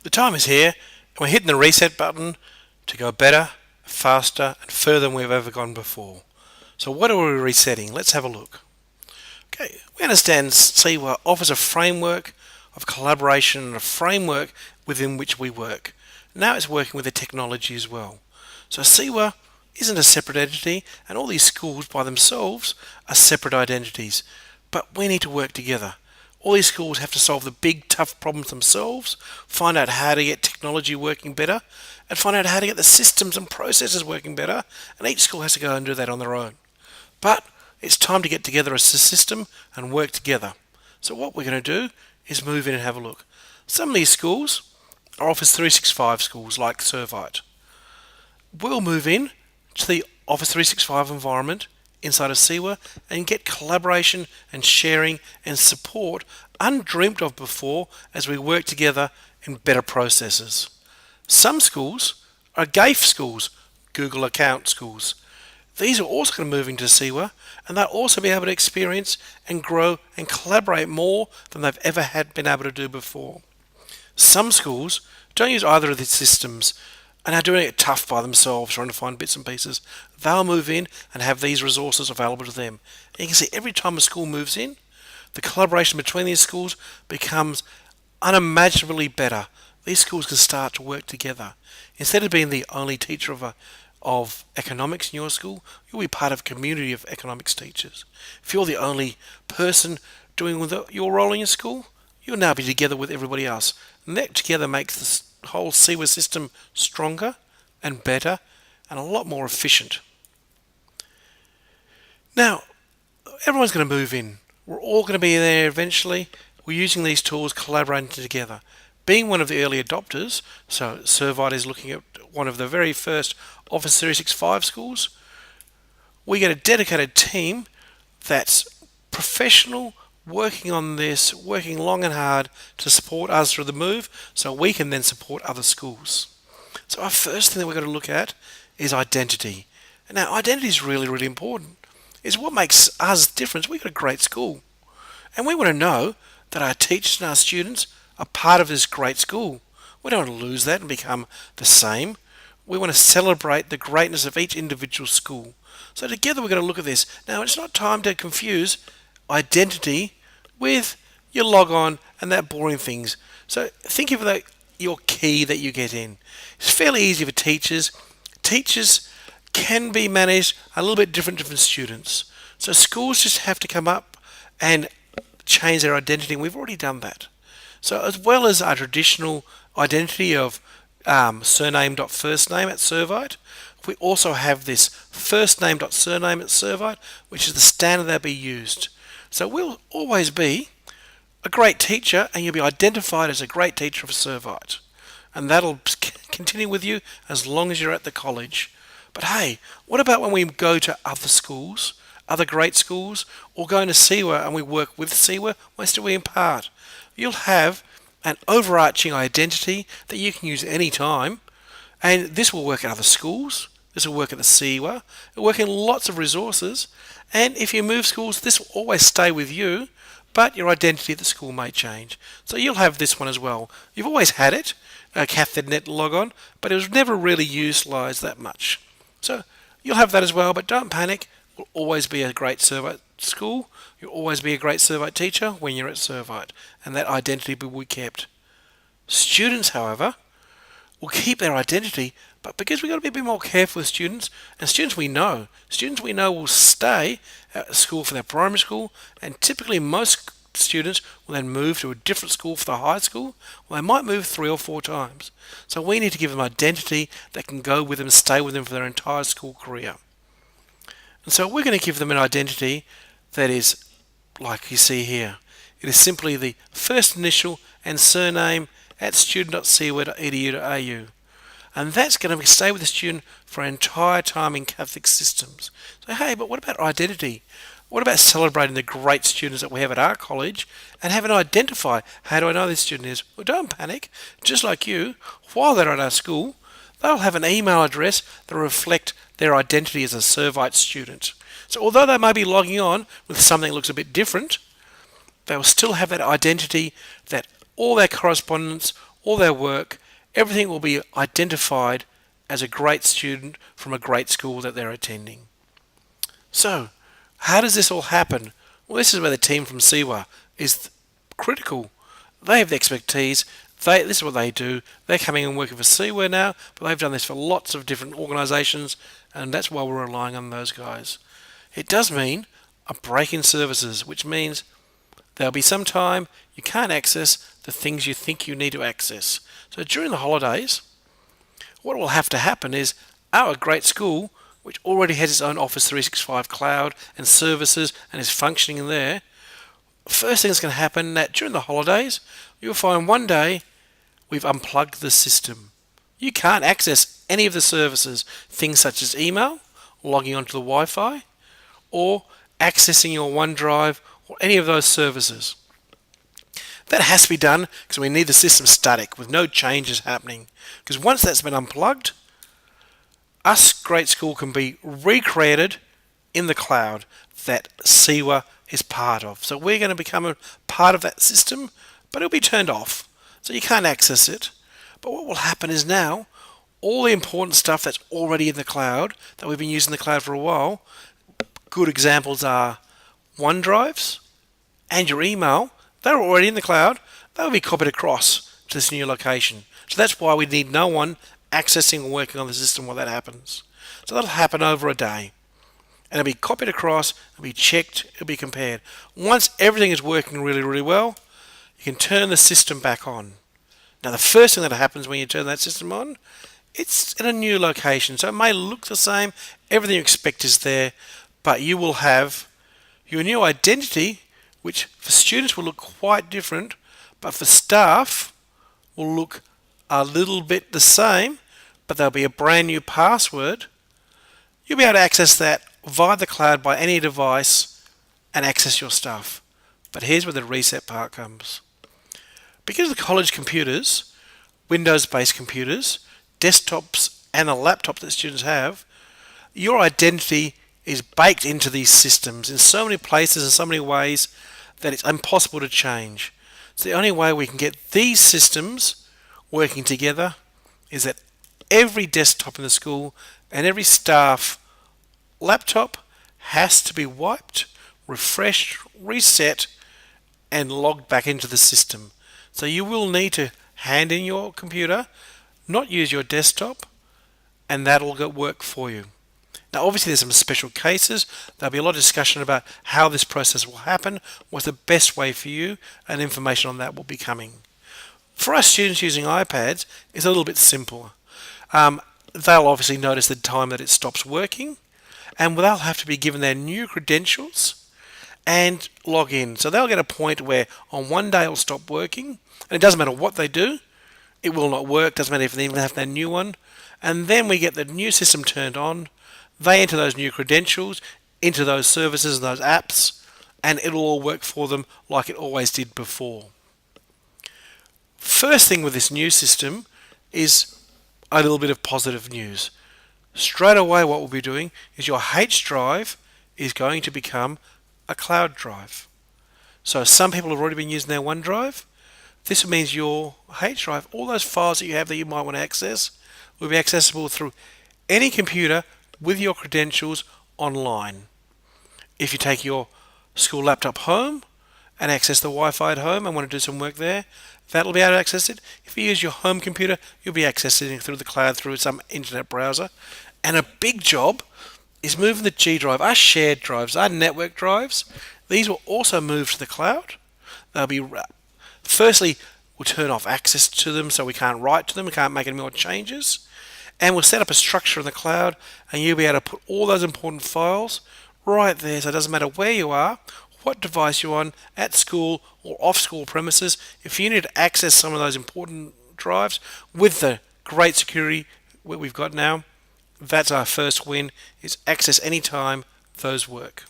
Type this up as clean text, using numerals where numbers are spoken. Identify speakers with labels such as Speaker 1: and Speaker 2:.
Speaker 1: The time is here, and we're hitting the reset button to go better, faster, and further than we've ever gone before. So what are we resetting? Let's have a look. Okay, we understand CEWA offers a framework of collaboration and a framework within which we work. Now it's working with the technology as well. So CEWA isn't a separate entity, and all these schools by themselves are separate identities. But we need to work together. All these schools have to solve the big tough problems themselves, find out how to get technology working better, and find out how to get the systems and processes working better, and each school has to go and do that on their own. But it's time to get together as a system and work together. So what we're going to do is move in and have a look. Some of these schools are Office 365 schools like Servite. We'll move in to the Office 365 environment inside of CEWA and get collaboration and sharing and support undreamt of before as we work together in better processes. Some schools are GAFE schools, Google Account schools. These are also going to move into CEWA, and they'll also be able to experience and grow and collaborate more than they've ever had been able to do before. Some schools don't use either of these systems and are doing it tough by themselves, trying to find bits and pieces. They'll move in and have these resources available to them. And you can see every time a school moves in, the collaboration between these schools becomes unimaginably better. These schools can start to work together. Instead of being the only teacher of economics in your school, you'll be part of a community of economics teachers. If you're the only person doing your role in your school, you'll now be together with everybody else. And that together makes this whole CEWA system stronger and better and a lot more efficient. Now, everyone's going to move in. We're all going to be there eventually. We're using these tools, collaborating together. Being one of the early adopters, so Servite is looking at one of the very first Office 365 schools, we get a dedicated team that's professional, working on this, working long and hard to support us through the move so we can then support other schools. So our first thing that we're going to look at is identity. Now, identity is really, really important. It's what makes us different. We've got a great school, and we want to know that our teachers and our students are part of this great school. We don't want to lose that and become the same. We want to celebrate the greatness of each individual school. So together we're going to look at this. Now, it's not time to confuse identity with your log on and that boring things. So think of your key that you get in. It's fairly easy for teachers. Teachers can be managed a little bit different from students. So schools just have to come up and change their identity, and we've already done that. So as well as our traditional identity of surname.firstname at Servite, we also have this firstname.surname at Servite, which is the standard that be used. So we'll always be a great teacher, and you'll be identified as a great teacher of Servite. And that'll continue with you as long as you're at the college. But hey, what about when we go to other schools, other great schools, or go into CEWA and we work with CEWA? Where do we impart? You'll have an overarching identity that you can use any time, and this will work at other schools. This will work at the CEWA. It'll work in lots of resources, and if you move schools, this will always stay with you, but your identity at the school may change. So you'll have this one as well. You've always had it, a CathedNet logon, but it was never really utilised that much. So you'll have that as well, but don't panic. Will always be a great Servite school. You'll always be a great Servite teacher when you're at Servite, and that identity will be kept. Students, however, will keep their identity, but because we've got to be a bit more careful with students, and students we know will stay at school for their primary school, and typically most students will then move to a different school for the high school. Well, they might move 3 or 4 times. So we need to give them identity that can go with them, stay with them for their entire school career. And so we're going to give them an identity that is like you see here. It is simply the first initial and surname at student.cewa.edu.au. And that's going to stay with the student for an entire time in Catholic systems. So hey, but what about identity? What about celebrating the great students that we have at our college and having to identify, how do I know this student is? Well, don't panic. Just like you, while they're at our school, they'll have an email address that will reflect their identity as a Servite student. So although they may be logging on with something that looks a bit different, they will still have that identity that all their correspondence, all their work, everything will be identified as a great student from a great school that they're attending. So, how does this all happen? Well, this is where the team from CEWA is critical. They have the expertise. This is what they do. They're coming and working for CEWA now, but they've done this for lots of different organisations, and that's why we're relying on those guys. It does mean a break in services, which means there'll be some time you can't access the things you think you need to access. So during the holidays, what will have to happen is our great school, which already has its own Office 365 cloud and services and is functioning in there, first thing that's going to happen that during the holidays, you'll find one day we've unplugged the system. You can't access any of the services, things such as email, logging onto the Wi-Fi, or accessing your OneDrive or any of those services. That has to be done because we need the system static with no changes happening. Because once that's been unplugged, us great school can be recreated in the cloud that CEWA is part of. So we're going to become a part of that system, but it'll be turned off. So you can't access it. But what will happen is now, all the important stuff that's already in the cloud, that we've been using the cloud for a while, good examples are OneDrives and your email. They're already in the cloud. They'll be copied across to this new location. So that's why we need no one accessing or working on the system while that happens. So that'll happen over a day. And it'll be copied across, it'll be checked, it'll be compared. Once everything is working really, really well, you can turn the system back on. Now the first thing that happens when you turn that system on, it's in a new location. So it may look the same, everything you expect is there, but you will have your new identity, which for students will look quite different, but for staff will look a little bit the same, but there'll be a brand new password. You'll be able to access that via the cloud by any device and access your stuff. But here's where the reset part comes. Because the college computers, Windows-based computers, desktops and the laptop that students have, your identity is baked into these systems in so many places and so many ways that it's impossible to change. So the only way we can get these systems working together is that every desktop in the school and every staff laptop has to be wiped, refreshed, reset, and logged back into the system. So you will need to hand in your computer, not use your desktop, and that'll work for you. Now obviously there's some special cases. There'll be a lot of discussion about how this process will happen, what's the best way for you, and information on that will be coming. For us students using iPads, it's a little bit simpler. They'll obviously notice the time that it stops working, and they'll have to be given their new credentials and log in. So they'll get a point where on one day it'll stop working, and it doesn't matter what they do, it will not work, doesn't matter if they even have their new one, and then we get the new system turned on. They enter those new credentials into those services and those apps, and it'll all work for them like it always did before. First thing with this new system is a little bit of positive news. Straight away what we'll be doing is your H drive is going to become a cloud drive. So some people have already been using their OneDrive. This means your H drive, all those files that you have that you might want to access, will be accessible through any computer with your credentials online. If you take your school laptop home and access the Wi-Fi at home and want to do some work there, that'll be able to access it. If you use your home computer, you'll be accessing it through the cloud through some internet browser. And a big job is moving the G drive, our shared drives, our network drives. These will also move to the cloud. They'll be, firstly, we'll turn off access to them so we can't write to them, we can't make any more changes. And we'll set up a structure in the cloud, and you'll be able to put all those important files right there. So it doesn't matter where you are, what device you're on, at school or off school premises. If you need to access some of those important drives with the great security we've got now, that's our first win, is access anytime those work.